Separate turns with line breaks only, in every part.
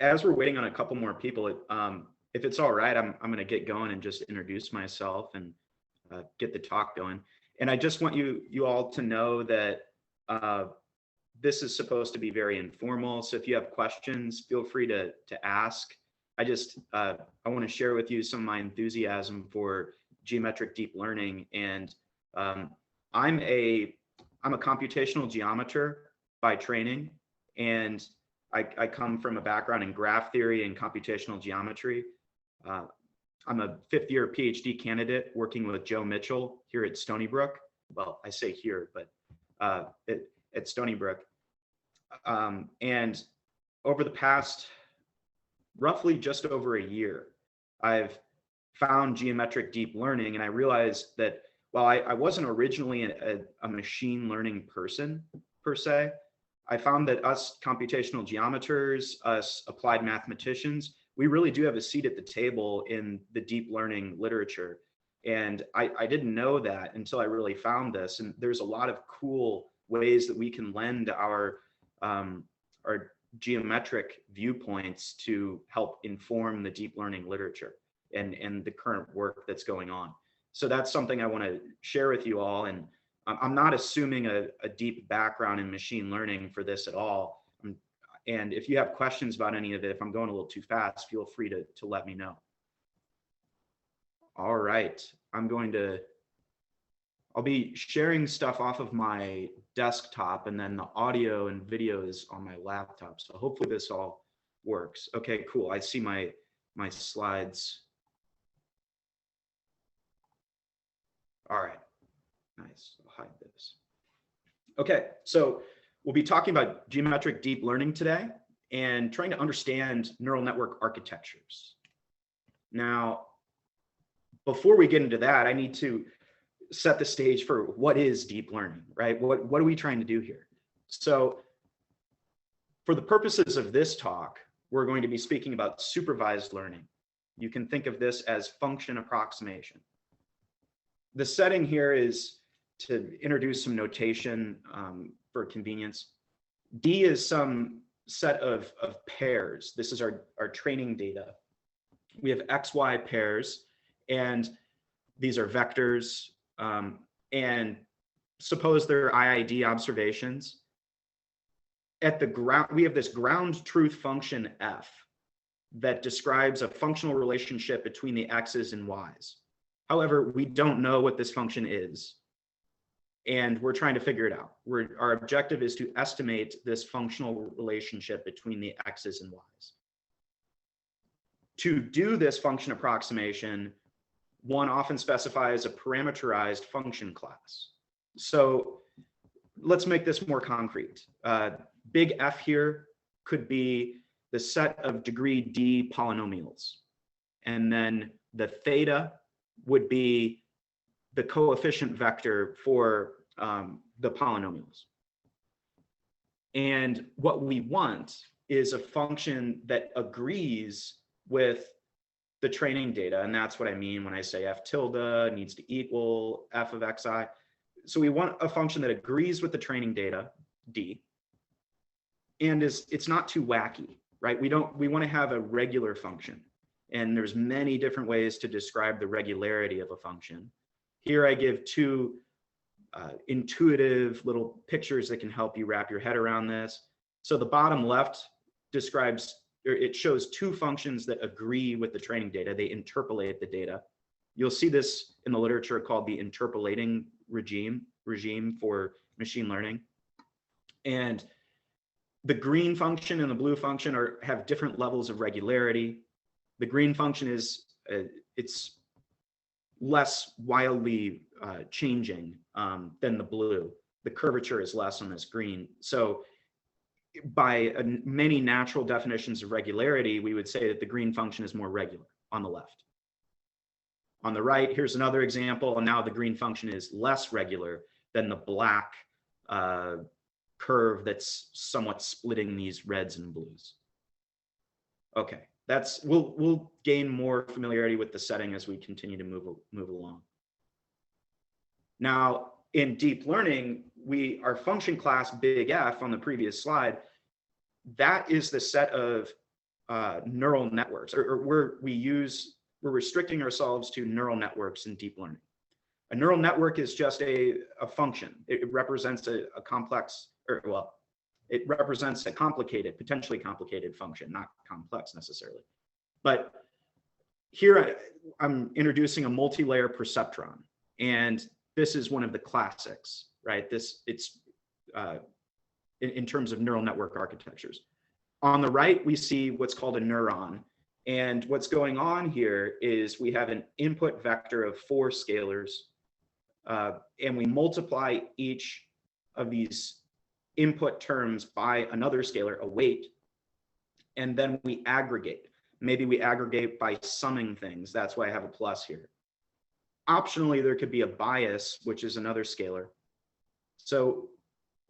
as we're waiting on a couple more people, if it's all right, I'm going to get going and just introduce myself and get the talk going. And I just want you all to know that this is supposed to be very informal. So if you have questions, feel free to ask. I want to share with you some of my enthusiasm for geometric deep learning. And I'm a computational geometer by training, and I come from a background in graph theory and computational geometry. I'm a fifth-year PhD candidate working with Joe Mitchell here at Stony Brook. Well, I say here, but at Stony Brook. And over the past roughly just over a year, I've found geometric deep learning, and I realized that while I wasn't originally a machine learning person per se, I found that us computational geometers, us applied mathematicians, we really do have a seat at the table in the deep learning literature. And I didn't know that until I really found this. And there's a lot of cool ways that we can lend our geometric viewpoints to help inform the deep learning literature and the current work that's going on. So that's something I want to share with you all. And I'm not assuming a deep background in machine learning for this at all. And if you have questions about any of it, if I'm going a little too fast, feel free to let me know. All right, I'll be sharing stuff off of my desktop, and then the audio and video is on my laptop. So hopefully this all works. Okay, cool. I see my slides. All right, nice. I'll hide this. Okay, so we'll be talking about geometric deep learning today and trying to understand neural network architectures. Now, before we get into that, I need to set the stage for what is deep learning, right? What are we trying to do here? So for the purposes of this talk, we're going to be speaking about supervised learning. You can think of this as function approximation. The setting here is to introduce some notation for convenience. D is some set of pairs. This is our training data. We have XY pairs, and these are vectors. And suppose they're IID observations. At the ground, we have this ground truth function f that describes a functional relationship between the x's and y's. However, we don't know what this function is, and we're trying to figure it out. Our objective is to estimate this functional relationship between the x's and y's. To do this function approximation, one often specifies a parameterized function class. So let's make this more concrete. Big F here could be the set of degree D polynomials. And then the theta would be the coefficient vector for the polynomials. And what we want is a function that agrees with the training data. And that's what I mean when I say F tilde needs to equal F of Xi. So we want a function that agrees with the training data, D, and it's not too wacky, right? We want to have a regular function. And there's many different ways to describe the regularity of a function. Here I give two intuitive little pictures that can help you wrap your head around this. So the bottom left describes, or it shows two functions that agree with the training data. They interpolate the data. You'll see this in the literature called the interpolating regime for machine learning. And the green function and the blue function have different levels of regularity. The green function is it's less wildly changing than the blue. The curvature is less on this green. So by many natural definitions of regularity, we would say that the green function is more regular on the left. On the right, here's another example, and now the green function is less regular than the black curve that's somewhat splitting these reds and blues. Okay, we'll gain more familiarity with the setting as we continue to move along. Now, in deep learning, our function class big F on the previous slide, that is the set of neural networks, or we're restricting ourselves to neural networks in deep learning. A neural network is just a function. It represents a complex, or well, it represents a complicated, potentially complicated function, not complex necessarily. But here I'm introducing a multi-layer perceptron, and this is one of the classics, right? It's in terms of neural network architectures. On the right, we see what's called a neuron. And what's going on here is we have an input vector of 4 scalars, and we multiply each of these input terms by another scalar, a weight, and then we aggregate. Maybe we aggregate by summing things. That's why I have a plus here. Optionally, there could be a bias, which is another scalar. So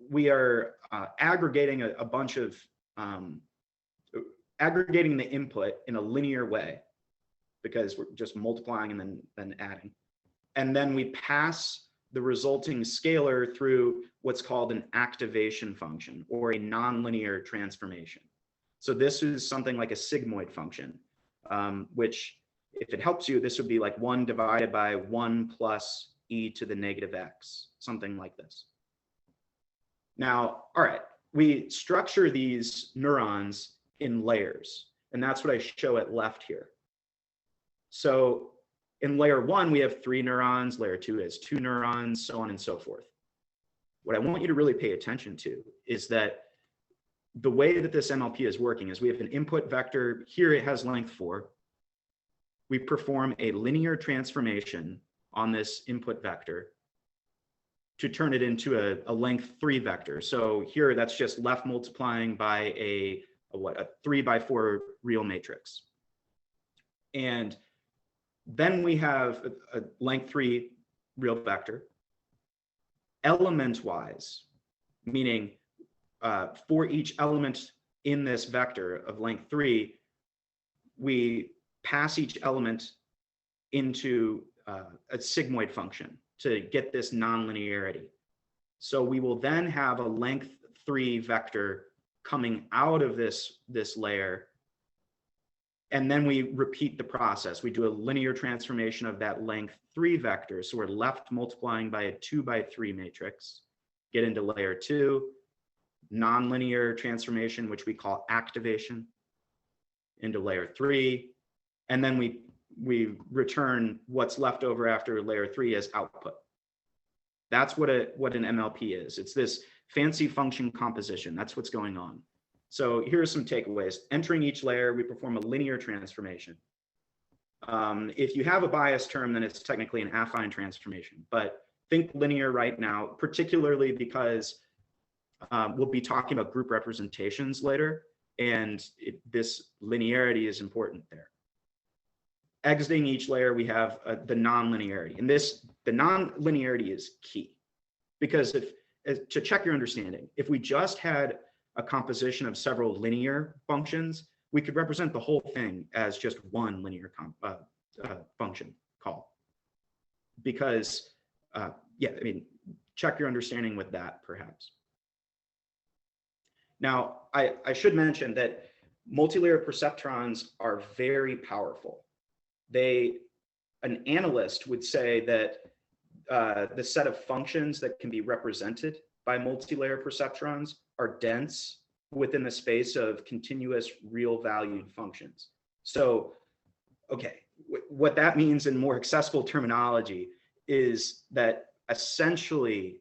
we are aggregating a bunch of aggregating the input in a linear way, because we're just multiplying and then adding. And then we pass the resulting scalar through what's called an activation function, or a nonlinear transformation. So this is something like a sigmoid function, which, if it helps you, this would be like 1 divided by 1 plus e to the negative x, something like this. Now, all right, we structure these neurons in layers, and that's what I show at left here. So in layer 1, we have 3 neurons, layer 2 has 2 neurons, so on and so forth. What I want you to really pay attention to is that the way that this MLP is working is we have an input vector. Here it has length 4. We perform a linear transformation on this input vector to turn it into a length 3 vector. So here that's just left multiplying by a 3 by 4 real matrix. And then we have a length 3 real vector. Element-wise, meaning for each element in this vector of length 3, we pass each element into a sigmoid function to get this nonlinearity. So we will then have a length 3 vector coming out of this layer, and then we repeat the process. We do a linear transformation of that length 3 vector. So we're left multiplying by a 2 by 3 matrix, get into layer 2, nonlinear transformation, which we call activation, into layer 3, and then we return what's left over after layer 3 as output. That's what an MLP is. It's this fancy function composition. That's what's going on. So here are some takeaways. Entering each layer, we perform a linear transformation. If you have a bias term, then it's technically an affine transformation, but think linear right now, particularly because we'll be talking about group representations later, and this linearity is important there. Exiting each layer, we have the nonlinearity, and the nonlinearity is key, because to check your understanding, if we just had a composition of several linear functions, we could represent the whole thing as just one linear function call. Because, yeah, I mean, check your understanding with that, perhaps. Now, I should mention that multilayer perceptrons are very powerful. An analyst would say that the set of functions that can be represented by multilayer perceptrons are dense within the space of continuous real valued functions. So, okay, what that means in more accessible terminology is that essentially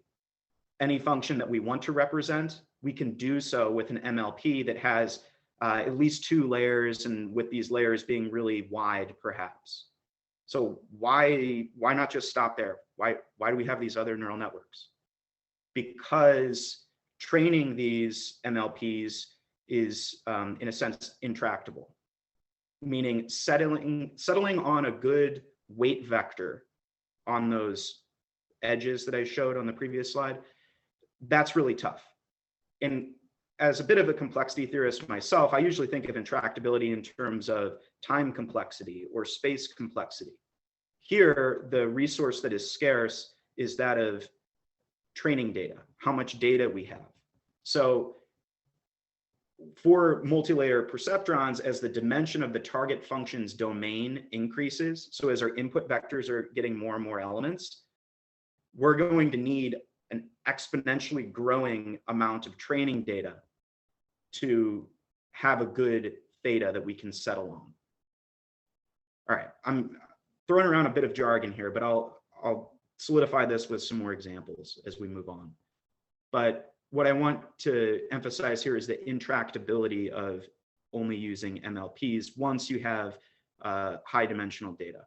any function that we want to represent, we can do so with an MLP that has at least 2 layers, and with these layers being really wide, perhaps. So why not just stop there? Why do we have these other neural networks? Because training these MLPs is, in a sense, intractable, meaning settling on a good weight vector on those edges that I showed on the previous slide, that's really tough. And as a bit of a complexity theorist myself, I usually think of intractability in terms of time complexity or space complexity. Here, the resource that is scarce is that of training data, how much data we have. So for multilayer perceptrons, as the dimension of the target function's domain increases, so as our input vectors are getting more and more elements, we're going to need an exponentially growing amount of training data to have a good theta that we can settle on. All right, I'm throwing around a bit of jargon here, but I'll solidify this with some more examples as we move on. But what I want to emphasize here is the intractability of only using MLPs once you have high dimensional data.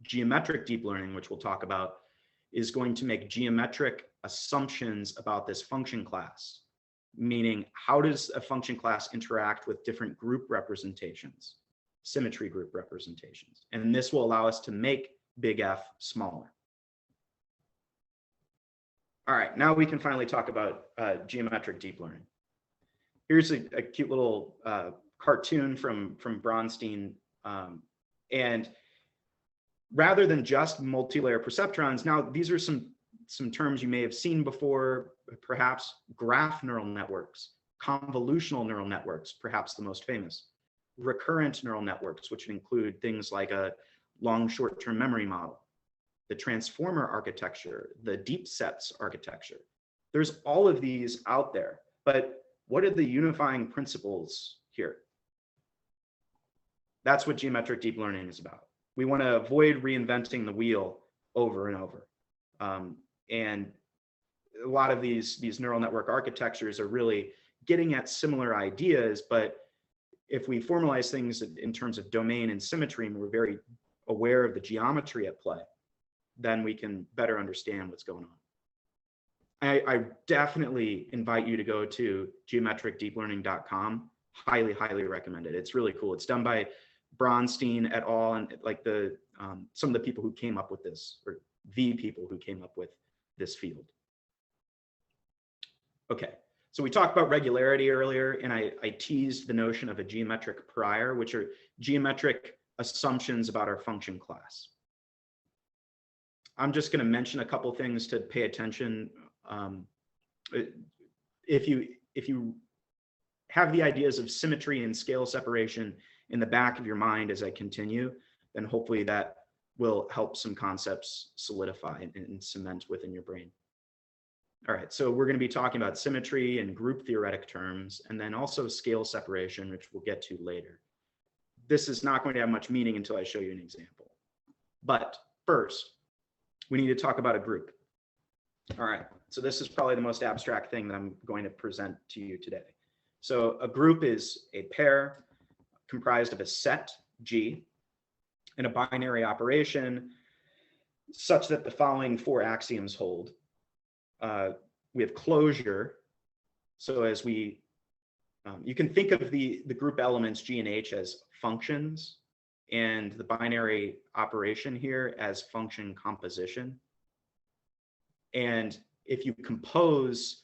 Geometric deep learning, which we'll talk about, is going to make geometric assumptions about this function class, meaning how does a function class interact with different group representations, symmetry group representations. And this will allow us to make big F smaller. All right, now we can finally talk about geometric deep learning. Here's a cute little cartoon from Bronstein. And rather than just multilayer perceptrons, now these are some terms you may have seen before, perhaps graph neural networks, convolutional neural networks, perhaps the most famous, recurrent neural networks, which include things like a long short-term memory model, the transformer architecture, the deep sets architecture. There's all of these out there, but what are the unifying principles here? That's what geometric deep learning is about. We want to avoid reinventing the wheel over and over. And a lot of these neural network architectures are really getting at similar ideas, but if we formalize things in terms of domain and symmetry, and we're very aware of the geometry at play, then we can better understand what's going on. I definitely invite you to go to geometricdeeplearning.com. Highly, highly recommend it. It's really cool. It's done by Bronstein et al. And like some of the people who came up with this, or the people who came up with this field. Okay, so we talked about regularity earlier, and I teased the notion of a geometric prior, which are geometric assumptions about our function class. I'm just going to mention a couple things to pay attention. If you have the ideas of symmetry and scale separation in the back of your mind as I continue, then hopefully that will help some concepts solidify and cement within your brain. All right, so we're going to be talking about symmetry and group theoretic terms, and then also scale separation, which we'll get to later. This is not going to have much meaning until I show you an example. But first, we need to talk about a group. All right, so this is probably the most abstract thing that I'm going to present to you today. So a group is a pair comprised of a set, G, and a binary operation such that the following four axioms hold. We have closure. So as you can think of the group elements G and H as functions, and the binary operation here as function composition. And if you compose,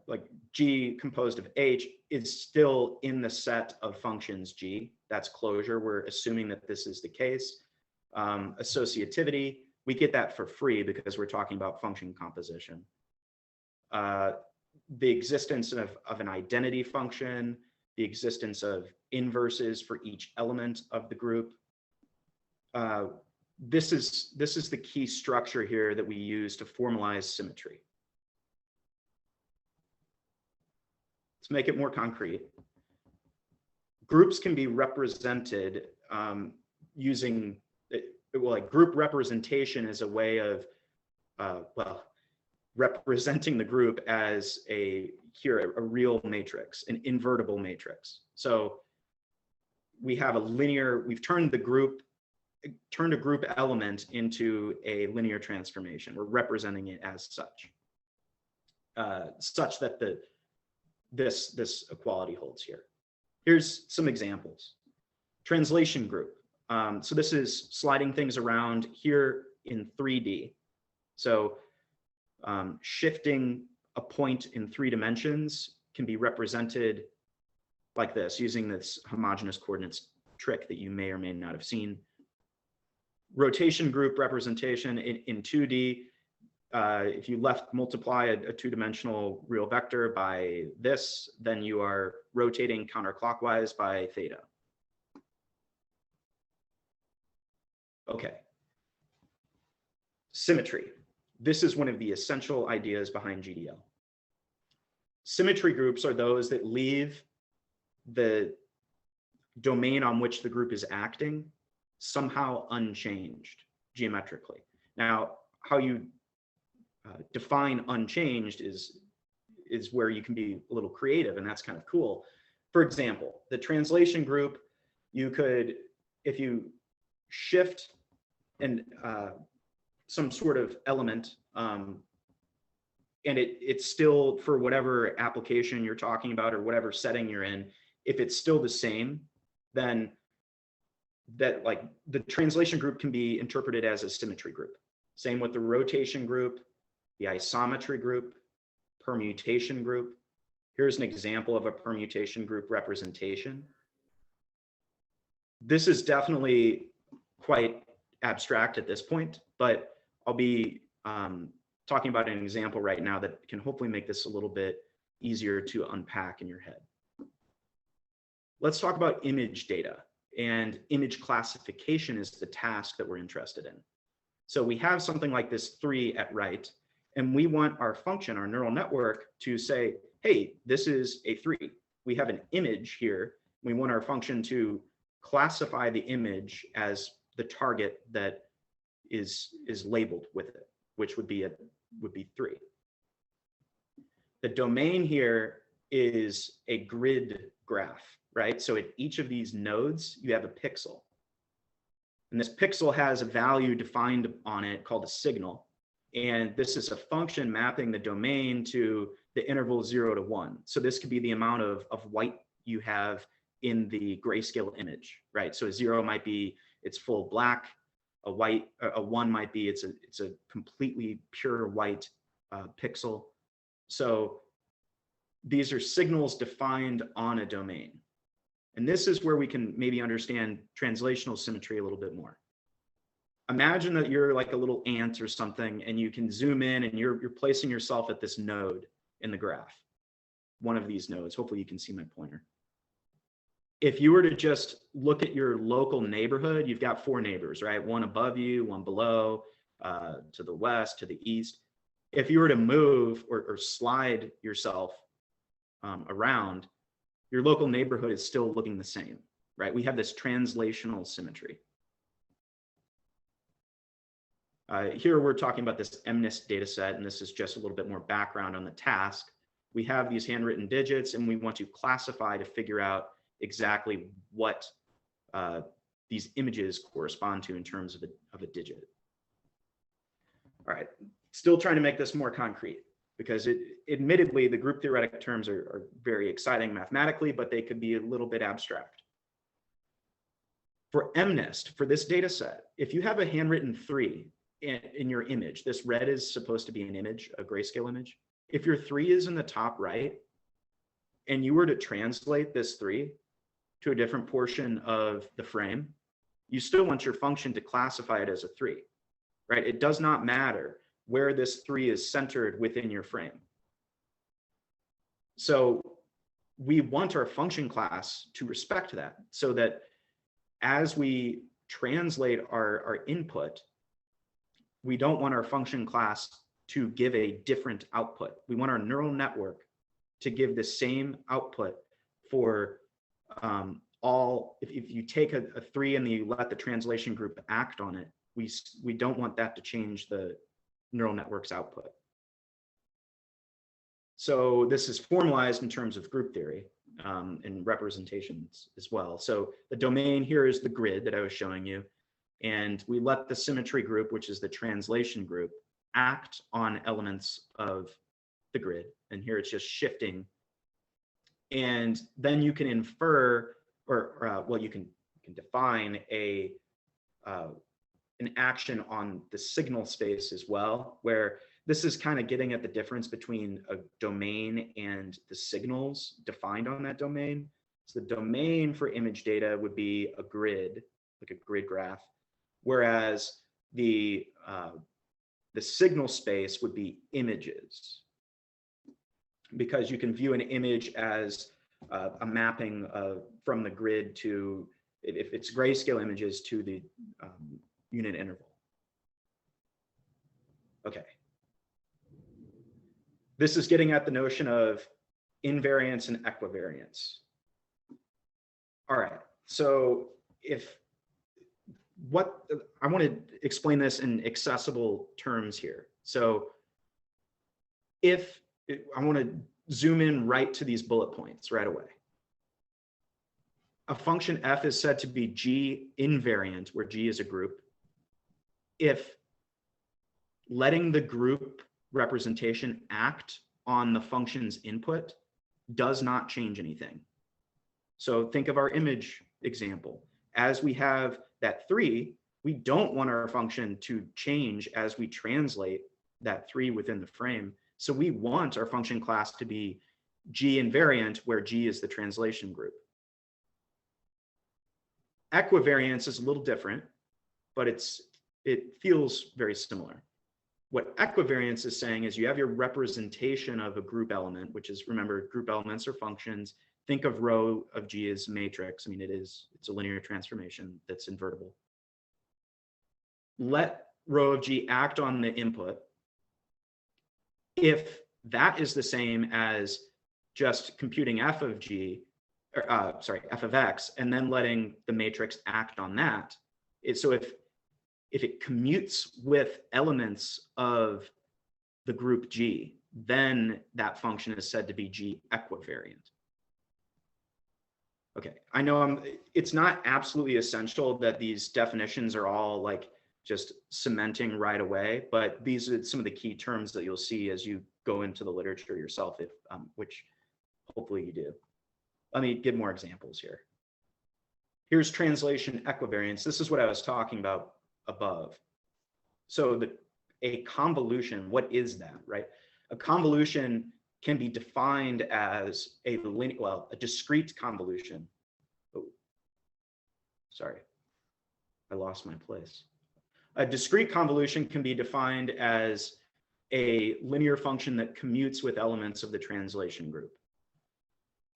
like G composed of H, is still in the set of functions G. That's closure. We're assuming that this is the case. Associativity, we get that for free because we're talking about function composition. The existence of an identity function, the existence of inverses for each element of the group. This is the key structure here that we use to formalize symmetry. Let's make it more concrete. Groups can be represented using, like group representation is a way of, representing the group as a real matrix, an invertible matrix. So we have we've turned a group element into a linear transformation. We're representing it as such, such that this equality holds here. Here's some examples. Translation group. So this is sliding things around here in 3D. So shifting a point in 3 dimensions can be represented like this, using this homogeneous coordinates trick that you may or may not have seen. Rotation group representation in 2D, if you multiply a two-dimensional real vector by this, then you are rotating counterclockwise by theta. Okay. Symmetry. This is one of the essential ideas behind GDL. Symmetry groups are those that leave the domain on which the group is acting somehow unchanged geometrically. Now, how you define unchanged is where you can be a little creative, and that's kind of cool. For example, the translation group, you could, if you shift and some sort of element, and it's still, for whatever application you're talking about or whatever setting you're in, if it's still the same, then that, like, the translation group can be interpreted as a symmetry group. Same with the rotation group, the isometry group, permutation group. Here's an example of a permutation group representation. This is definitely quite abstract at this point, but I'll be talking about an example right now that can hopefully make this a little bit easier to unpack in your head. Let's talk about image data, and image classification is the task that we're interested in. So we have something like this 3 at right, and we want our function, our neural network, to say, hey, this is a 3. We have an image here. We want our function to classify the image as the target that is labeled with it, which would be 3. The domain here is a grid graph, right? So at each of these nodes, you have a pixel. And this pixel has a value defined on it called a signal. And this is a function mapping the domain to the interval 0 to 1. So this could be the amount of white you have in the grayscale image, right? So a 0 might be it's full black, a 1 might be it's a completely pure white pixel. So these are signals defined on a domain. And this is where we can maybe understand translational symmetry a little bit more. Imagine that you're like a little ant or something, and you can zoom in and you're placing yourself at this node in the graph, one of these nodes. Hopefully you can see my pointer. If you were to just look at your local neighborhood, you've got 4 neighbors, right? One above you, one below, to the west, to the east. If you were to move or slide yourself around, your local neighborhood is still looking the same, right? We have this translational symmetry. Here we're talking about this MNIST data set, and this is just a little bit more background on the task. We have these handwritten digits, and we want to classify to figure out exactly what these images correspond to in terms of a digit. All right, still trying to make this more concrete, because admittedly, the group theoretic terms are very exciting mathematically, but they could be a little bit abstract. For MNIST, for this data set, if you have a handwritten 3 in your image, this red is supposed to be an image, a grayscale image. If your 3 is in the top right, and you were to translate this 3 to a different portion of the frame, you still want your function to classify it as a 3, right? It does not matter where this 3 is centered within your frame. So we want our function class to respect that, so that as we translate our input, we don't want our function class to give a different output. We want our neural network to give the same output for all. If you take a 3 and you let the translation group act on it, we don't want that to change the neural network's output. So this is formalized in terms of group theory and representations as well. So the domain here is the grid that I was showing you, and we let the symmetry group, which is the translation group, act on elements of the grid. And here it's just shifting. And then you can infer, well, you can define an action on the signal space as well, where this is kind of getting at the difference between a domain and the signals defined on that domain. So the domain for image data would be a grid, like a grid graph, whereas the the signal space would be images, because you can view an image as a mapping from the grid to, if it's grayscale images, to the unit interval. Okay. This is getting at the notion of invariance and equivariance. All right, so I want to explain this in accessible terms here. So if I want to zoom in right to these bullet points right away. A function f is said to be G invariant, where G is a group, if letting the group representation act on the function's input does not change anything. So think of our image example. As we have that 3, we don't want our function to change as we translate that 3 within the frame. So we want our function class to be G invariant, where G is the translation group. Equivariance is a little different, but it feels very similar. What equivariance is saying is you have your representation of a group element, which is, remember, group elements are functions. Think of rho of G as matrix. I mean, it's a linear transformation that's invertible. Let rho of G act on the input. If that is the same as just computing f of G, f of x, and then letting the matrix act on that, so if it commutes with elements of the group G, then that function is said to be G equivariant. Okay, I know it's not absolutely essential that these definitions are all like just cementing right away, but these are some of the key terms that you'll see as you go into the literature yourself, which hopefully you do. Let me give more examples here. Here's translation equivariance. This is what I was talking about above. So a convolution, what is that, right? A convolution can be defined as a discrete convolution. Oh, sorry, I lost my place. A discrete convolution can be defined as a linear function that commutes with elements of the translation group.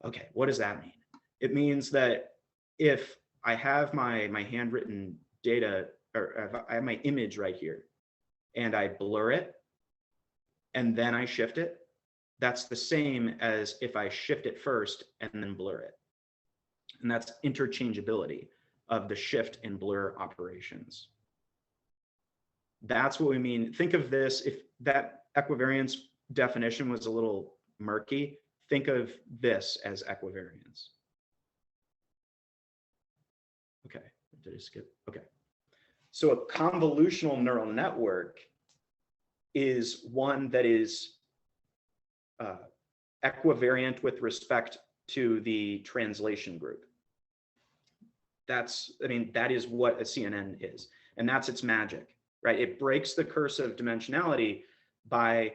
Okay, what does that mean? It means that if I have my handwritten data, or I have my image right here, and I blur it, and then I shift it, that's the same as if I shift it first and then blur it. And that's interchangeability of the shift and blur operations. That's what we mean. Think of this, if that equivariance definition was a little murky, think of this as equivariance. Okay, did I skip? Okay. So a convolutional neural network is one that is equivariant with respect to the translation group. That is what a CNN is, and that's its magic, right? It breaks the curse of dimensionality by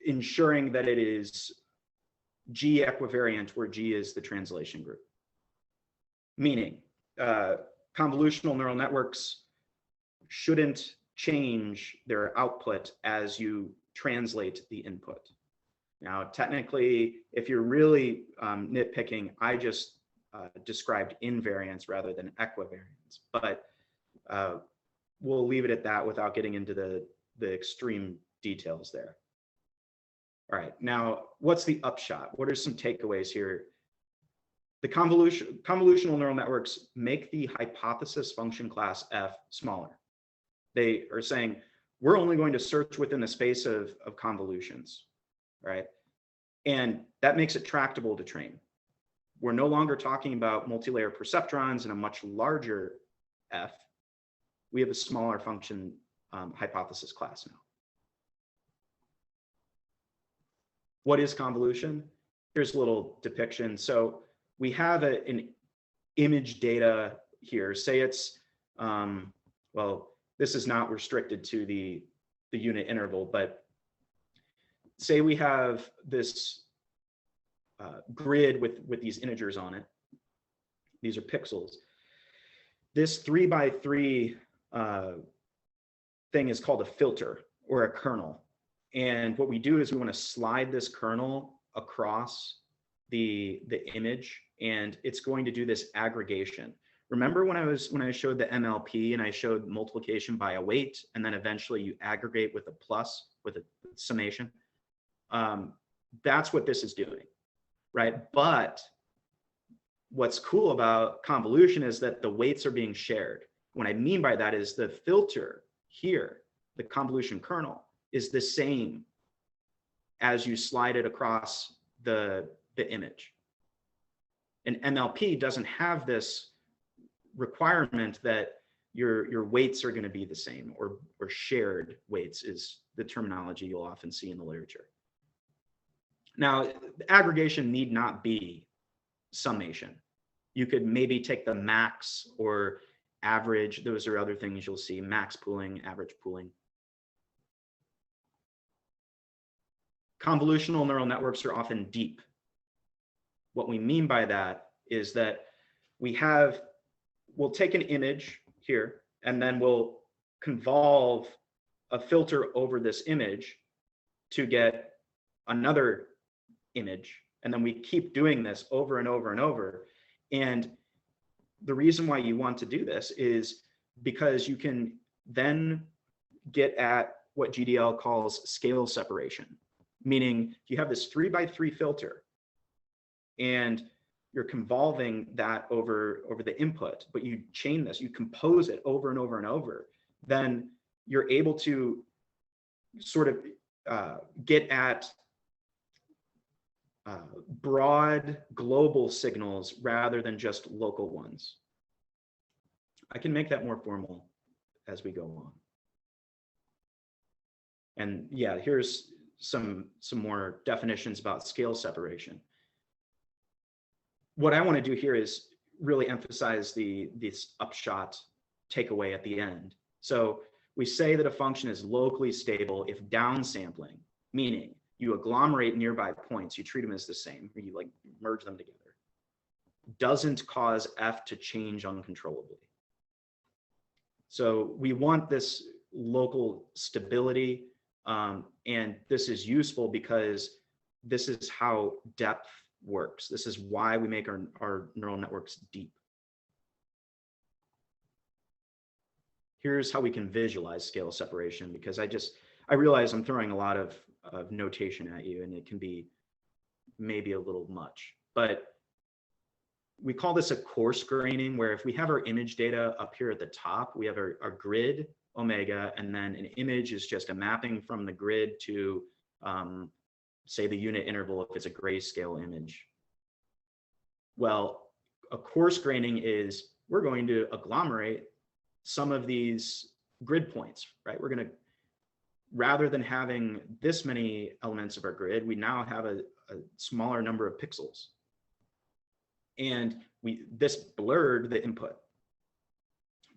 ensuring that it is G equivariant, where G is the translation group. Meaning, convolutional neural networks shouldn't change their output as you translate the input. Now, technically, if you're really nitpicking, I just described invariance rather than equivariance, but we'll leave it at that without getting into the extreme details there. All right, now what's the upshot? What are some takeaways here? The convolutional neural networks make the hypothesis function class f smaller. They are saying, we're only going to search within the space of convolutions, right? And that makes it tractable to train. We're no longer talking about multilayer perceptrons in a much larger f. We have a smaller function hypothesis class now. What is convolution? Here's a little depiction. So we have an image data here. Say it's, well, this is not restricted to the unit interval, but say we have this grid with these integers on it. These are pixels. This 3 by 3 thing is called a filter or a kernel. And what we do is we want to slide this kernel across the image, and it's going to do this aggregation. Remember when I showed the MLP and I showed multiplication by a weight, and then eventually you aggregate with a plus, with a summation? That's what this is doing, right? But what's cool about convolution is that the weights are being shared. What I mean by that is the filter here, the convolution kernel, is the same as you slide it across the image. And MLP doesn't have this requirement that your weights are going to be the same, or shared weights is the terminology you'll often see in the literature. Now, the aggregation need not be summation. You could maybe take the max or average. Those are other things you'll see: max pooling, average pooling. Convolutional neural networks are often deep. What we mean by that is that we'll take an image here, and then we'll convolve a filter over this image to get another image. And then we keep doing this over and over and over. And the reason why you want to do this is because you can then get at what GDL calls scale separation, meaning you have this 3x3 filter and you're convolving that over the input, but you chain this, you compose it over and over and over, then you're able to sort of get at broad global signals rather than just local ones. I can make that more formal as we go on. And yeah, here's some more definitions about scale separation. What I want to do here is really emphasize this upshot takeaway at the end. So we say that a function is locally stable if downsampling, meaning you agglomerate nearby points, you treat them as the same, or you like merge them together, doesn't cause f to change uncontrollably. So we want this local stability, and this is useful because this is how depth works. This is why we make our neural networks deep. Here's how we can visualize scale separation, because I realize I'm throwing a lot of notation at you, and it can be maybe a little much, but we call this a coarse graining, where if we have our image data up here at the top, we have our grid omega, and then an image is just a mapping from the grid to say the unit interval if it's a grayscale image. Well, a coarse graining is we're going to agglomerate some of these grid points, right? We're going to, rather than having this many elements of our grid, we now have a smaller number of pixels. And this blurred the input.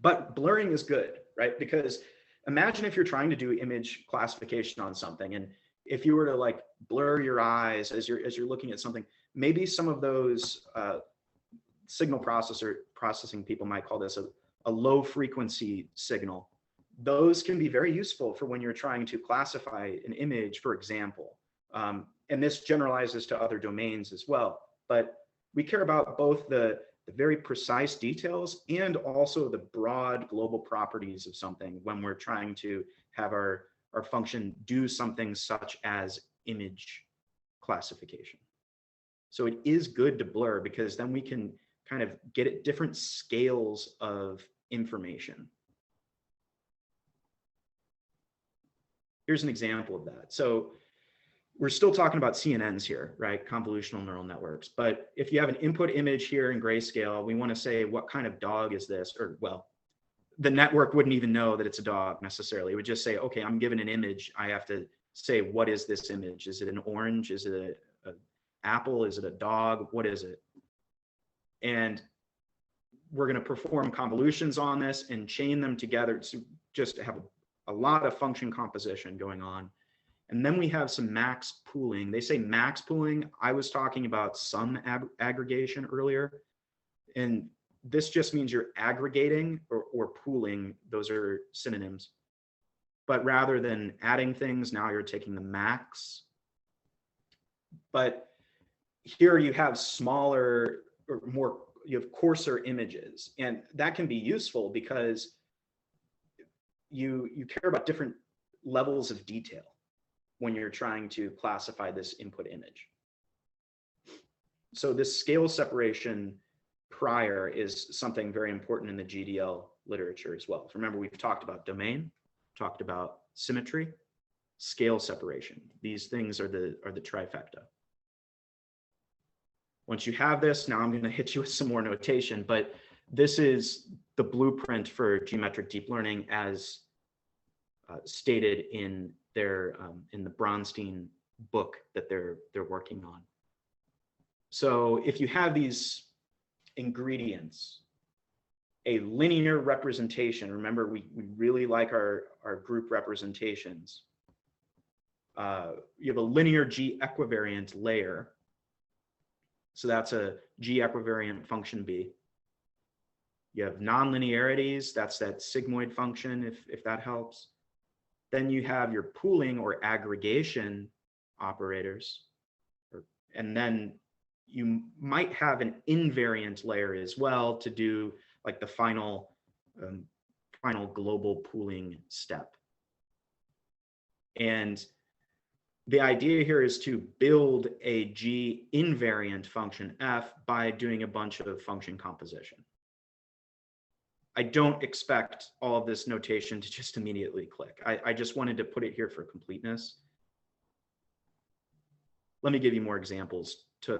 But blurring is good, right? Because imagine if you're trying to do image classification on something, and if you were to like blur your eyes as you're looking at something, maybe some of those signal processing people might call this a low frequency signal. Those can be very useful for when you're trying to classify an image, for example. And this generalizes to other domains as well. But we care about both the very precise details and also the broad global properties of something when we're trying to have our function do something such as image classification. So it is good to blur, because then we can kind of get at different scales of information. Here's an example of that. So we're still talking about CNNs here, right? Convolutional neural networks. But if you have an input image here in grayscale, we want to say, what kind of dog is this? Or, well, the network wouldn't even know that it's a dog necessarily. It would just say, okay, I'm given an image. I have to say, what is this image? Is it an orange? Is it an apple? Is it a dog? What is it? And we're going to perform convolutions on this and chain them together to just have a lot of function composition going on. And then we have some max pooling. They say max pooling. I was talking about sum aggregation earlier. And this just means you're aggregating or pooling. Those are synonyms. but rather than adding things, now you're taking the max. But here you have smaller or more, you have coarser images, and that can be useful because you care about different levels of detail when you're trying to classify this input image. So this scale separation prior is something very important in the GDL literature as well. Remember, we've talked about domain, talked about symmetry, scale separation. These things are the trifecta. Once you have this, now I'm going to hit you with some more notation, but this is the blueprint for geometric deep learning as stated in their in the Bronstein book that they're working on. So if you have these ingredients, a linear representation, remember we really like our group representations. You have a linear G equivariant layer. So that's a G equivariant function B. You have nonlinearities, that's that sigmoid function, if that helps. Then you have your pooling or aggregation operators, and then you might have an invariant layer as well to do like the final global pooling step. And the idea here is to build a G invariant function f by doing a bunch of function composition. I don't expect all of this notation to just immediately click. I just wanted to put it here for completeness. Let me give you more examples to,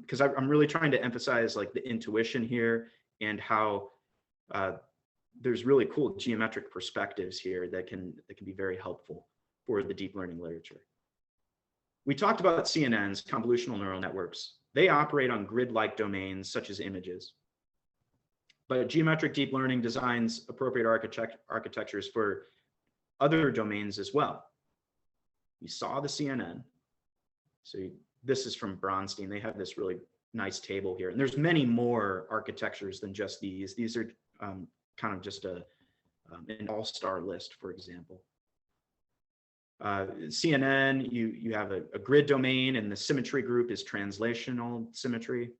because I'm really trying to emphasize like the intuition here and how there's really cool geometric perspectives here that can be very helpful for the deep learning literature. We talked about CNNs, convolutional neural networks. They operate on grid-like domains such as images. But geometric deep learning designs appropriate architectures for other domains as well. You saw the CNN. So this is from Bronstein. They have this really nice table here. And there's many more architectures than just these. These are kind of just an all-star list, for example. CNN, you have a grid domain, and the symmetry group is translational symmetry.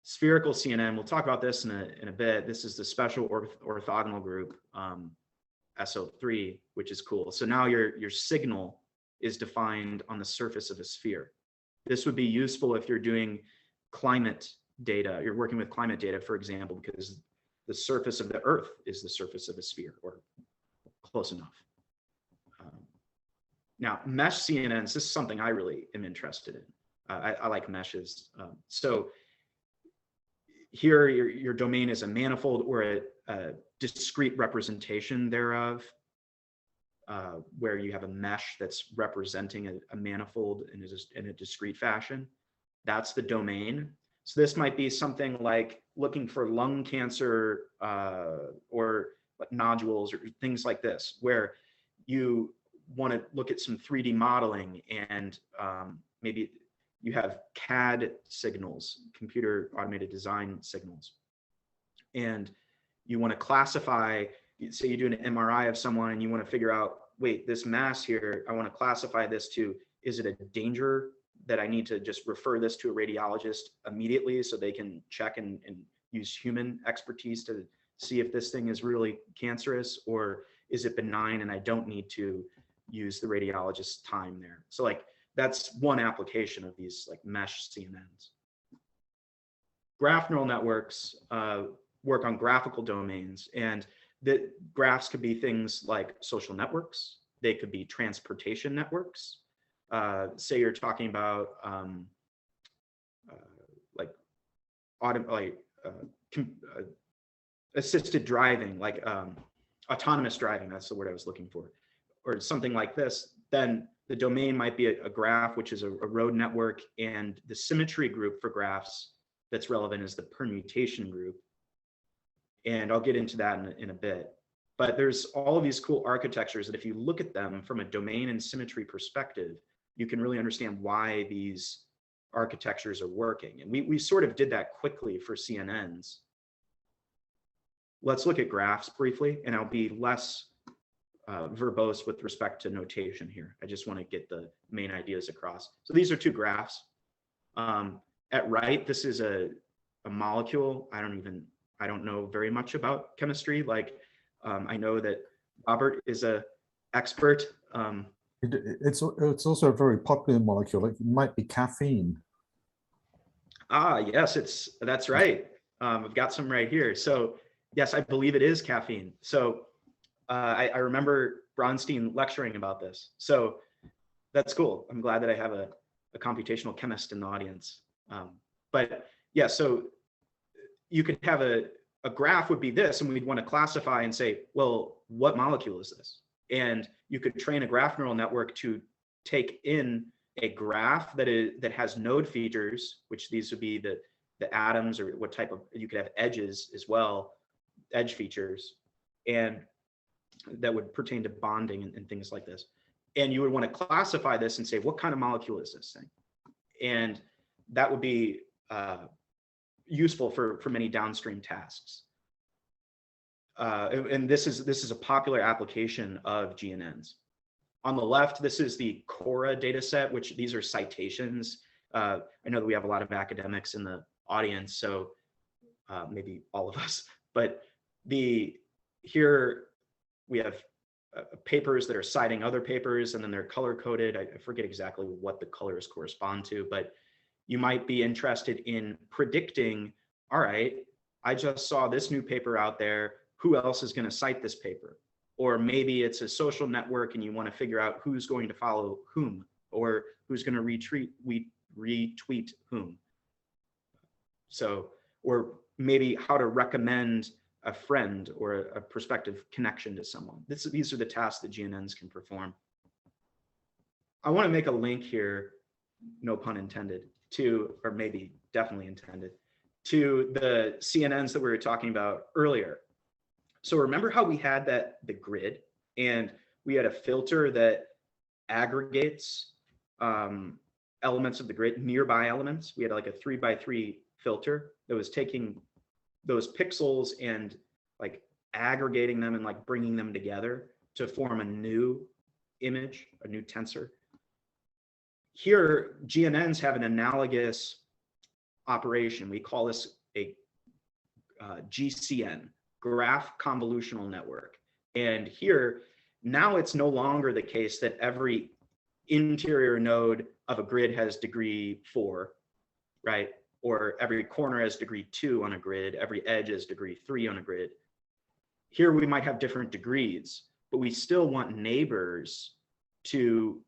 Spherical CNN, we'll talk about this in a bit. This is the special orthogonal group, SO3, which is cool. So now your signal is defined on the surface of a sphere. This would be useful if you're doing climate data. You're working with climate data, for example, because the surface of the Earth is the surface of a sphere, or close enough. Now, mesh CNNs, this is something I really am interested in. I like meshes. So here, your domain is a manifold or a discrete representation thereof, where you have a mesh that's representing a manifold in a discrete fashion. That's the domain. So this might be something like looking for lung cancer or nodules or things like this, where you want to look at some 3D modeling, and maybe you have CAD signals, computer automated design signals, and you want to classify, say you do an MRI of someone and you want to figure out, wait, this mass here, I want to classify this to, is it a danger that I need to just refer this to a radiologist immediately so they can check and use human expertise to see if this thing is really cancerous, or is it benign and I don't need to use the radiologist's time there? So like, that's one application of these like mesh CNNs. Graph neural networks work on graphical domains, and the graphs could be things like social networks. They could be transportation networks. Say you're talking about assisted driving, like autonomous driving, that's the word I was looking for, or something like this. Then the domain might be a graph, which is a road network, and the symmetry group for graphs that's relevant is the permutation group. And I'll get into that in a bit. But there's all of these cool architectures that if you look at them from a domain and symmetry perspective, you can really understand why these architectures are working. And we sort of did that quickly for CNNs. Let's look at graphs briefly, and I'll be less verbose with respect to notation here. I just want to get the main ideas across. So these are two graphs. At right, this is a molecule. I don't know very much about chemistry. Like I know that Robert is a expert.
It's also a very popular molecule. It might be caffeine.
Ah, yes, that's right. I've got some right here. So yes, I believe it is caffeine. So I remember Bronstein lecturing about this. So that's cool. I'm glad that I have a computational chemist in the audience. But yeah, so you could have a graph would be this, and we'd want to classify and say, well, what molecule is this? And you could train a graph neural network to take in a graph that has node features, which these would be the atoms, or what type of, you could have edges as well, edge features, and that would pertain to bonding and things like this. And you would want to classify this and say, what kind of molecule is this thing? And that would be useful for many downstream tasks. And this is a popular application of GNNs. On the left, this is the Cora data set, which these are citations. I know that we have a lot of academics in the audience, so maybe all of us, but here we have papers that are citing other papers, and then they're color coded. I forget exactly what the colors correspond to, but you might be interested in predicting, all right, I just saw this new paper out there, who else is going to cite this paper? Or maybe it's a social network and you want to figure out who's going to follow whom, or who's going to retweet whom. So, or maybe how to recommend a friend or a prospective connection to someone. These are the tasks that GNNs can perform. I want to make a link here, no pun intended, to, or maybe definitely intended, to the CNNs that we were talking about earlier. So remember how we had the grid, and we had a filter that aggregates elements of the grid, nearby elements. We had like a 3x3 filter that was taking those pixels and like aggregating them and like bringing them together to form a new image, a new tensor. Here, GNNs have an analogous operation. We call this a GCN, graph convolutional network. And here, now it's no longer the case that every interior node of a grid has degree 4, right? Or every corner has degree 2 on a grid, every edge has degree 3 on a grid. Here we might have different degrees, but we still want neighbors to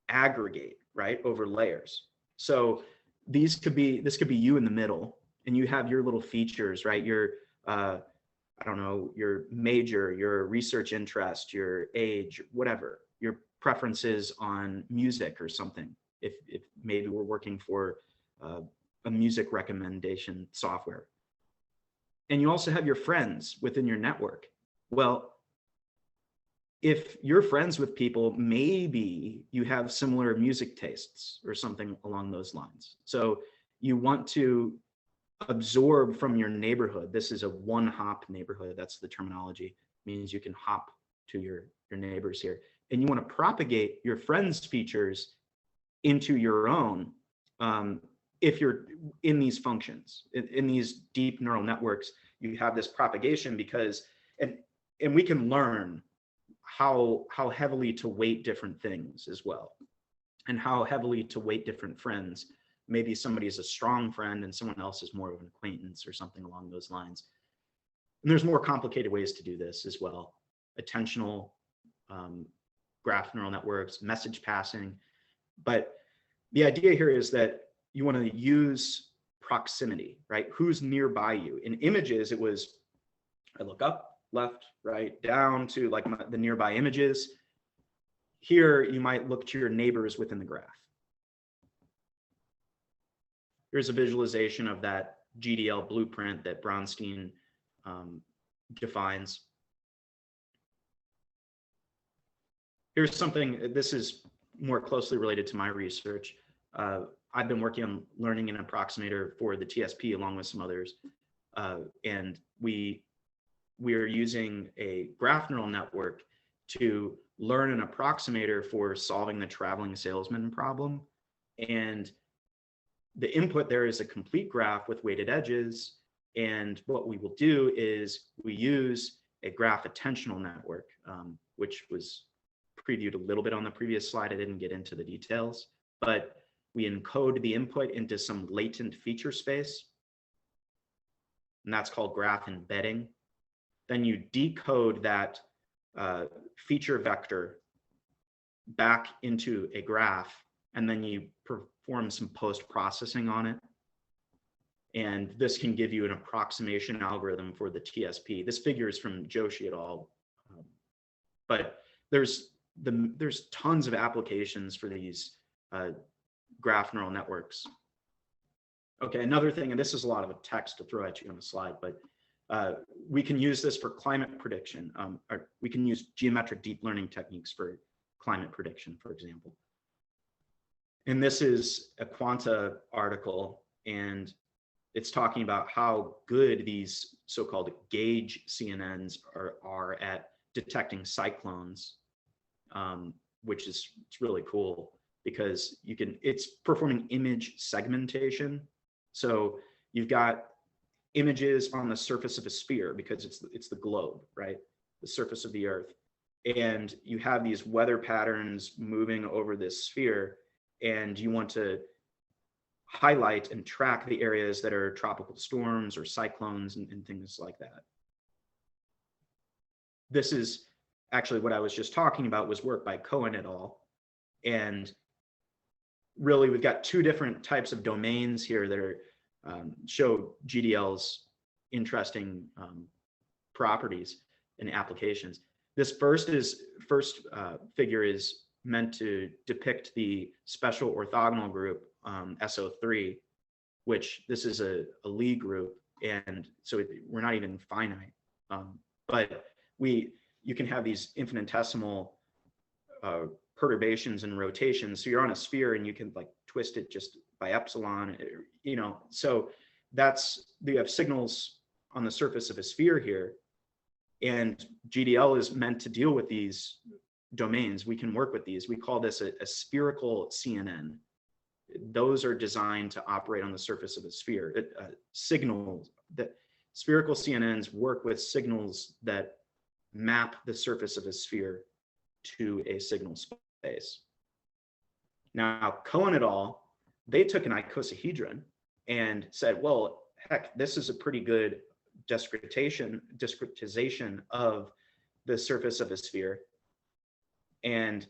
aggregate, right, over layers. So this could be you in the middle, and you have your little features, right? Your I don't know, your major, your research interest, your age, whatever, your preferences on music or something. If maybe we're working for a music recommendation software. And you also have your friends within your network. Well, if you're friends with people, maybe you have similar music tastes or something along those lines. So you want to absorb from your neighborhood. This is a one-hop neighborhood. That's the terminology. It means you can hop to your neighbors here. And you want to propagate your friends' features into your own if you're in these functions. In these deep neural networks, you have this propagation because, and we can learn how heavily to weight different things as well, and how heavily to weight different friends. Maybe somebody is a strong friend and someone else is more of an acquaintance or something along those lines. And there's more complicated ways to do this as well. Attentional graph neural networks, message passing. But the idea here is that you want to use proximity, right? Who's nearby you? In images, it was, I look up, left, right, down to like the nearby images. Here, you might look to your neighbors within the graph. Here's a visualization of that GDL blueprint that Bronstein defines. Here's something, this is more closely related to my research. I've been working on learning an approximator for the TSP along with some others. And we are using a graph neural network to learn an approximator for solving the traveling salesman problem. And the input there is a complete graph with weighted edges. And what we will do is we use a graph attentional network, which was previewed a little bit on the previous slide. I didn't get into the details, but we encode the input into some latent feature space, and that's called graph embedding. Then you decode that feature vector back into a graph, and then you perform some post-processing on it. And this can give you an approximation algorithm for the TSP. This figure is from Joshi et al. But there's tons of applications for these graph neural networks. Okay, another thing, and this is a lot of a text to throw at you on the slide, but we can use this for climate prediction, or we can use geometric deep learning techniques for climate prediction, for example. And this is a Quanta article, and it's talking about how good these so-called gauge CNNs are at detecting cyclones, which is it's really cool because it's performing image segmentation. So you've got images on the surface of a sphere because it's the globe, right? The surface of the Earth. And you have these weather patterns moving over this sphere, and you want to highlight and track the areas that are tropical storms or cyclones and things like that. This is actually what I was just talking about, was work by Cohen et al. And really, we've got two different types of domains here that are show GDL's interesting properties and applications. This first figure is meant to depict the special orthogonal group SO3, which this is a Lie group, and so we're not even finite. But you can have these infinitesimal perturbations and rotations. So you're on a sphere and you can like twist it just by epsilon, you know. So you have signals on the surface of a sphere here, and GDL is meant to deal with these domains. We can work with these. We call this a spherical CNN. Those are designed to operate on the surface of a sphere. Signals that spherical CNNs work with signals that map the surface of a sphere to a signal space. Now, Cohen et al., they took an icosahedron and said, well, heck, this is a pretty good discretization of the surface of a sphere. And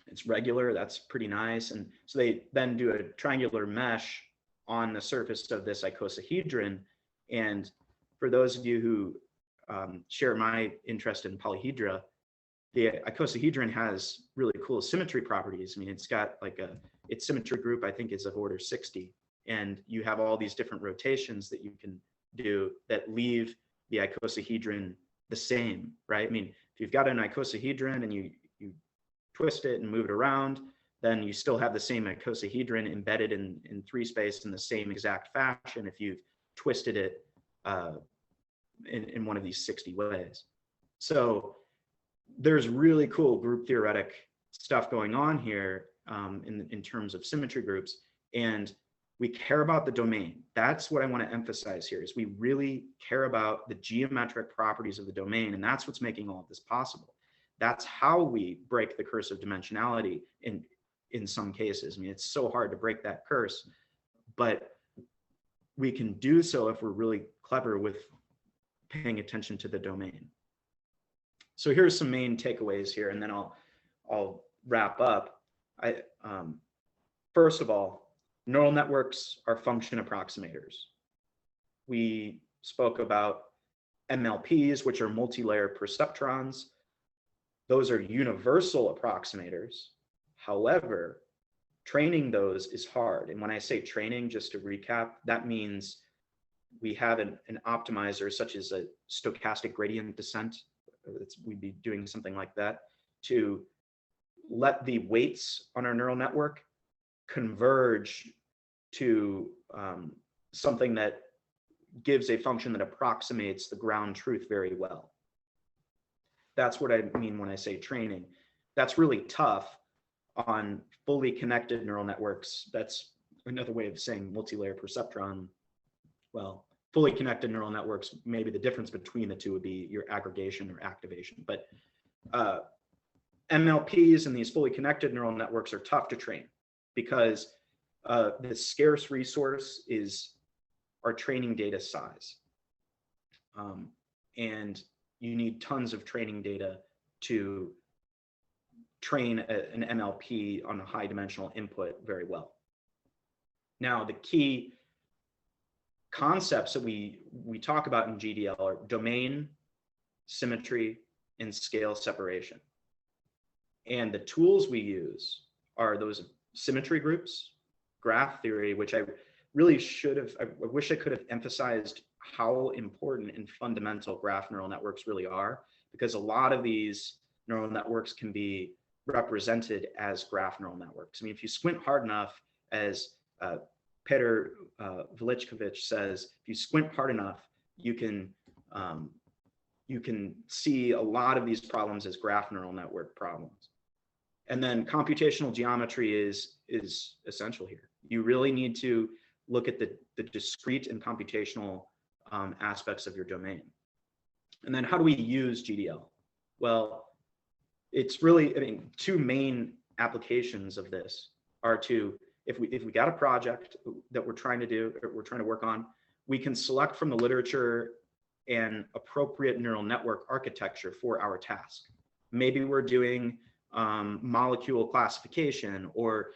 it's regular, that's pretty nice. And so they then do a triangular mesh on the surface of this icosahedron. And for those of you who share my interest in polyhedra, the icosahedron has really cool symmetry properties. I mean, it's got like its symmetry group, I think, is of order 60. And you have all these different rotations that you can do that leave the icosahedron the same, right? I mean, if you've got an icosahedron and you twist it and move it around, then you still have the same icosahedron embedded in 3 space in the same exact fashion if you've twisted it in one of these 60 ways. So there's really cool group theoretic stuff going on here in terms of symmetry groups, and we care about the domain. That's what I want to emphasize here, is we really care about the geometric properties of the domain, and that's what's making all of this possible. That's how we break the curse of dimensionality in some cases. I mean, it's so hard to break that curse, but we can do so if we're really clever with paying attention to the domain. So here's some main takeaways here, and then I'll wrap up. First of all, neural networks are function approximators. We spoke about MLPs, which are multi-layer perceptrons. Those are universal approximators. However, training those is hard. And when I say training, just to recap, that means we have an optimizer such as a stochastic gradient descent. We'd be doing something like that to let the weights on our neural network converge to something that gives a function that approximates the ground truth very well. That's what I mean when I say training. That's really tough on fully connected neural networks. That's another way of saying multi-layer perceptron. Well, fully connected neural networks, maybe the difference between the two would be your aggregation or activation. But MLPs and these fully connected neural networks are tough to train because the scarce resource is our training data size. And you need tons of training data to train an MLP on a high dimensional input very well. Now, the key concepts that we talk about in GDL are domain, symmetry, and scale separation. And the tools we use are those symmetry groups, graph theory, which I really should have, I wish I could have emphasized how important and fundamental graph neural networks really are, because a lot of these neural networks can be represented as graph neural networks. I mean, if you squint hard enough, as Peter Velichkovich says, if you squint hard enough, you can see a lot of these problems as graph neural network problems. And then computational geometry is essential here. You really need to look at the discrete and computational aspects of your domain. And then how do we use GDL? Well, it's really, I mean, two main applications of this are to, if we got a project that we're trying to do, or we're trying to work on, we can select from the literature an appropriate neural network architecture for our task. Maybe we're doing molecule classification, or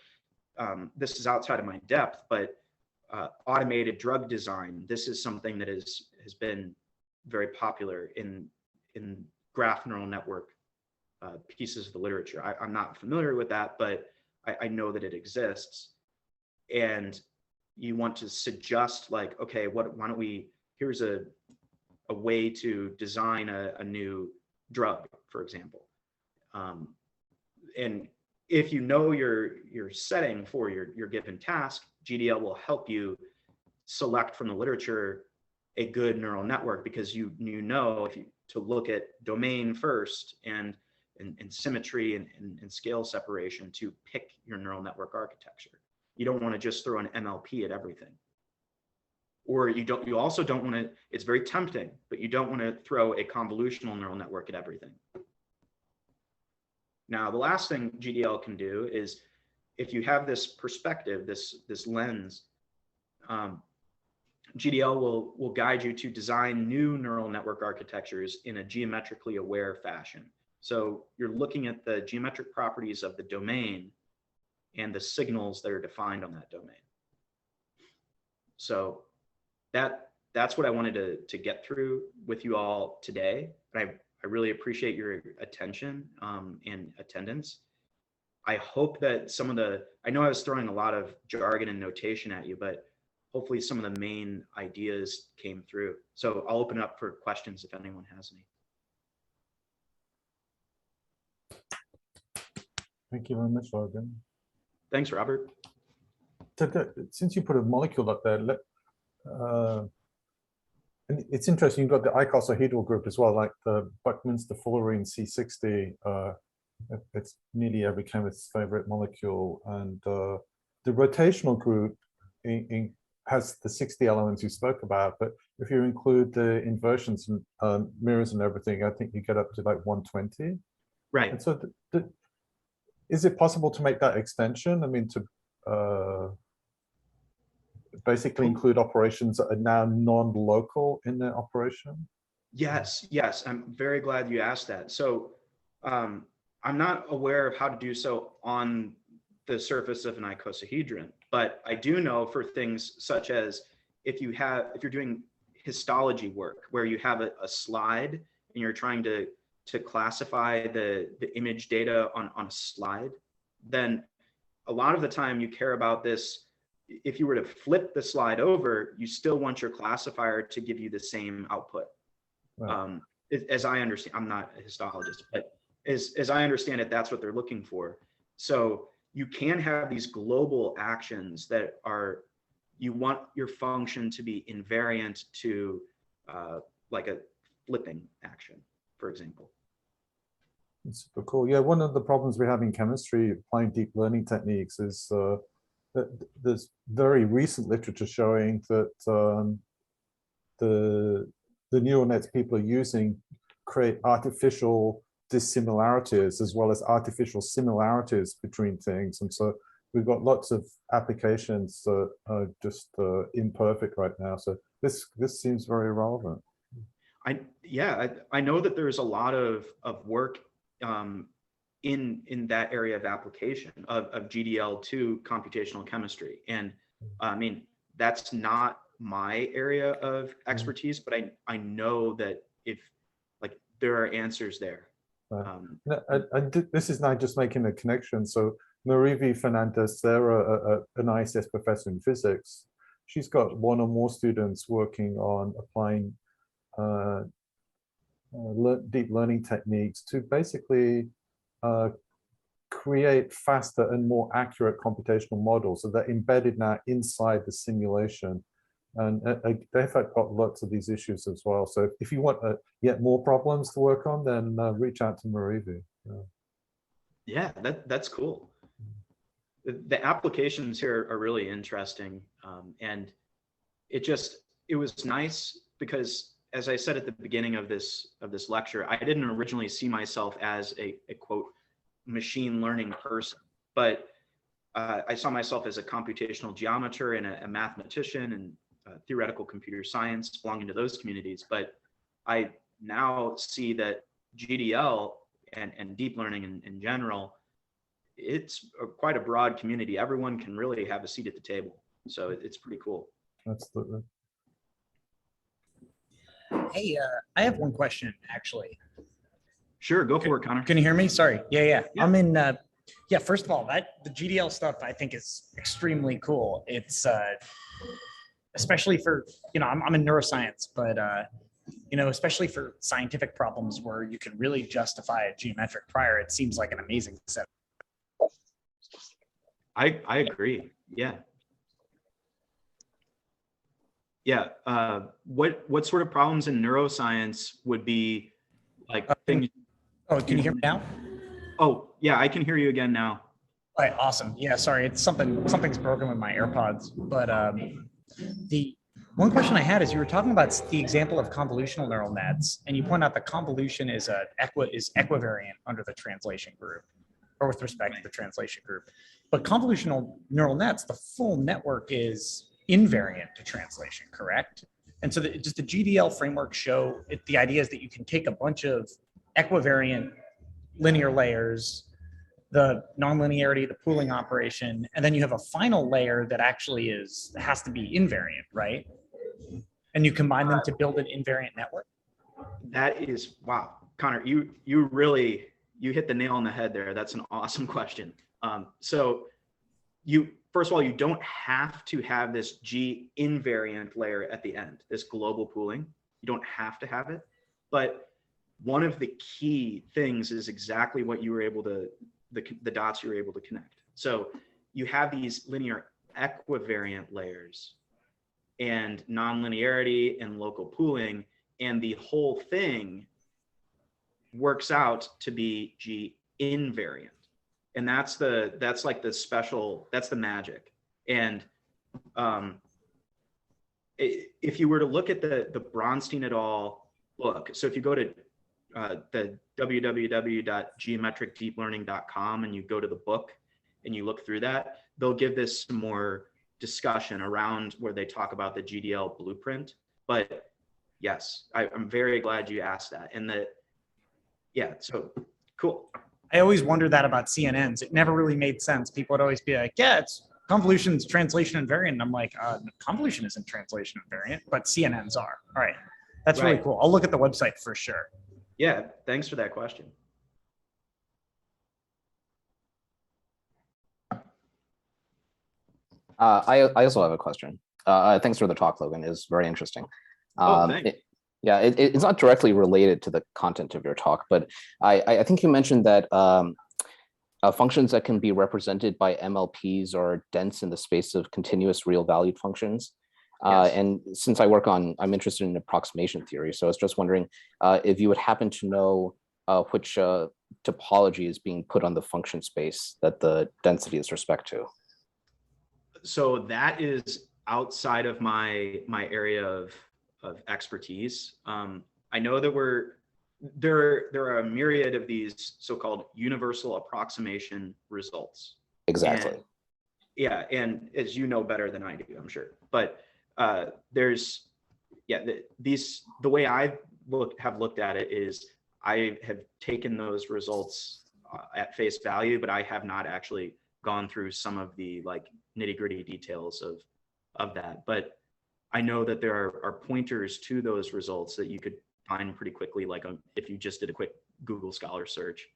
this is outside of my depth, but automated drug design. This is something that has been very popular in graph neural network pieces of the literature. I'm not familiar with that, but I know that it exists. And you want to suggest, like, okay, why don't we, here's a way to design a new drug, for example. And if you know your setting for your given task, GDL will help you select from the literature a good neural network, because you know to look at domain first and symmetry and scale separation to pick your neural network architecture. You don't want to just throw an MLP at everything. Or you also don't want to, it's very tempting, but you don't want to throw a convolutional neural network at everything. Now, the last thing GDL can do is, if you have this perspective, this lens, GDL will guide you to design new neural network architectures in a geometrically aware fashion. So you're looking at the geometric properties of the domain and the signals that are defined on that domain. So that's what I wanted to get through with you all today. And I really appreciate your attention and attendance. I hope that I know I was throwing a lot of jargon and notation at you, but hopefully some of the main ideas came through. So I'll open up for questions if anyone has any.
Thank you very much, Logan.
Thanks, Robert.
Since you put a molecule up there, and it's interesting, you've got the icosahedral group as well, like the Buckminster fullerene C60. It's nearly every chemist's favorite molecule. And the rotational group has the 60 elements you spoke about, but if you include the inversions and mirrors and everything, I think you get up to like 120.
Right.
And so is it possible to make that extension? I mean, to basically include operations that are now non-local in their operation?
Yes. I'm very glad you asked that. So I'm not aware of how to do so on the surface of an icosahedron, but I do know for things such as if you're doing histology work where you have a slide and you're trying to classify the image data on a slide, then a lot of the time you care about this. If you were to flip the slide over, you still want your classifier to give you the same output. Right. As I understand, I'm not a histologist, but as I understand it, that's what they're looking for. So you can have these global actions that are, you want your function to be invariant to like a flipping action, for example.
It's super cool. Yeah, one of the problems we have in chemistry applying deep learning techniques is that there's very recent literature showing that the neural nets people are using create artificial dissimilarities as well as artificial similarities between things. And so we've got lots of applications that are just imperfect right now. So this seems very relevant.
I know that there's a lot of work in that area of application of GDL to computational chemistry. And I mean, that's not my area of expertise, but I know that if like there are answers there.
This is not just making a connection. So Marivi Fernandez, they're an ISS professor in physics. She's got one or more students working on applying deep learning techniques to basically create faster and more accurate computational models. So they're embedded now inside the simulation. And they've got lots of these issues as well. So if you want yet more problems to work on, then reach out to Marivi.
Yeah, that's cool. The applications here are really interesting. And it was nice because, as I said at the beginning of this lecture, I didn't originally see myself as a quote machine learning person, but I saw myself as a computational geometer and a mathematician and theoretical computer science belonging to those communities. But I now see that GDL and deep learning in general, it's quite a broad community. Everyone can really have a seat at the table. So it's pretty cool.
Absolutely.
Hey, I have one question actually.
Sure, go for it, Connor.
Can you hear me? Sorry. Yeah. I'm in. Yeah. First of all, the GDL stuff I think is extremely cool. It's especially for I'm in neuroscience, but especially for scientific problems where you can really justify a geometric prior. It seems like an amazing set.
I agree. Yeah. Yeah. What sort of problems in neuroscience would be like things?
Oh, can you hear me now?
Oh, yeah, I can hear you again now.
All right, awesome. Yeah, sorry, it's something's broken with my AirPods. But the one question I had is you were talking about the example of convolutional neural nets, and you point out that convolution is equivariant under the translation group, or with respect to the translation group. But convolutional neural nets, the full network is invariant to translation, correct? And so does the GDL framework show the idea is that you can take a bunch of equivariant linear layers, the nonlinearity, the pooling operation, and then you have a final layer that actually has to be invariant, right? And you combine them to build an invariant network?
That is, wow, Connor, you hit the nail on the head there. That's an awesome question. So first of all, you don't have to have this G invariant layer at the end, this global pooling. You don't have to have it, but one of the key things is exactly what you were able to, the dots you were able to connect. So you have these linear equivariant layers and nonlinearity and local pooling, and the whole thing works out to be G invariant. And that's like the special, that's the magic. And if you were to look at the Bronstein et al. Book, so if you go to the www.geometricdeeplearning.com and you go to the book and you look through that, they'll give this some more discussion around where they talk about the GDL blueprint. But yes, I'm very glad you asked that. And so cool.
I always wondered that about CNNs. It never really made sense. People would always be like, yeah, it's convolution's translation invariant. And I'm like, convolution isn't translation invariant, but CNNs are. All right. That's really cool. I'll look at the website for sure.
Yeah, thanks for that question.
I also have a question. Thanks for the talk, Logan. It's very interesting.
Thanks.
It's not directly related to the content of your talk, but I think you mentioned that functions that can be represented by MLPs are dense in the space of continuous real valued functions. Yes. And since I'm interested in approximation theory, so I was just wondering if you would happen to know which topology is being put on the function space that the density is respect to?
So that is outside of my area of expertise. I know that there are a myriad of these so-called universal approximation results.
Exactly.
And, yeah, and as you know better than I do, I'm sure. But there's, yeah, the way I have looked at it is I have taken those results at face value, but I have not actually gone through some of the like nitty-gritty details of that. But I know that there are pointers to those results that you could find pretty quickly, like if you just did a quick Google Scholar search.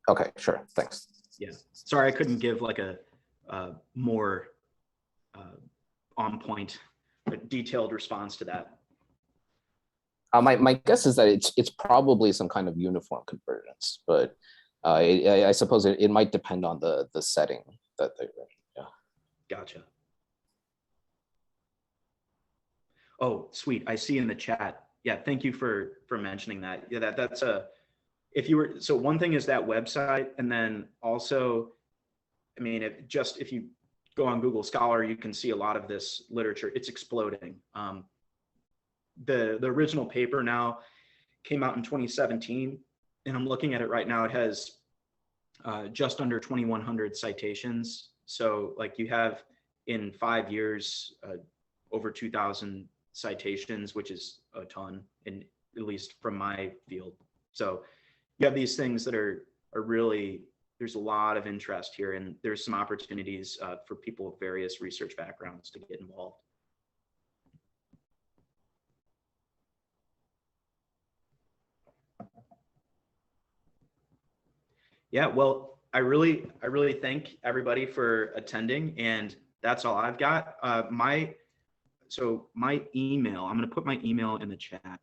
Okay, sure, thanks.
Yeah, sorry, I couldn't give like a more on point, detailed response to that.
My guess is that it's probably some kind of uniform convergence, but I suppose it might depend on the setting that they're in. Yeah.
Gotcha. Oh, sweet. I see in the chat. Yeah, thank you for mentioning that. Yeah, that's a, if you were, so one thing is that website, and then also, I mean, if you go on Google Scholar, you can see a lot of this literature. It's exploding. The original paper now came out in 2017, and I'm looking at it right now. It has just under 2,100 citations. So like you have in 5 years, over 2,000 citations, which is a ton, in at least from my field. So you have these things that are really, there's a lot of interest here, and there's some opportunities for people with various research backgrounds to get involved. Yeah, well, I really thank everybody for attending, and that's all I've got. So my email, I'm going to put my email in the chat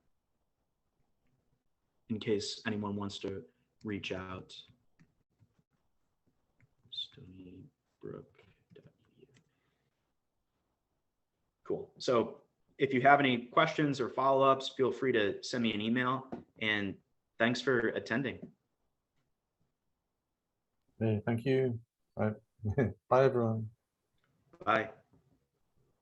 in case anyone wants to reach out. Cool. So if you have any questions or follow-ups, feel free to send me an email, and thanks for attending.
Hey, thank you. Bye. Bye, everyone.
Bye.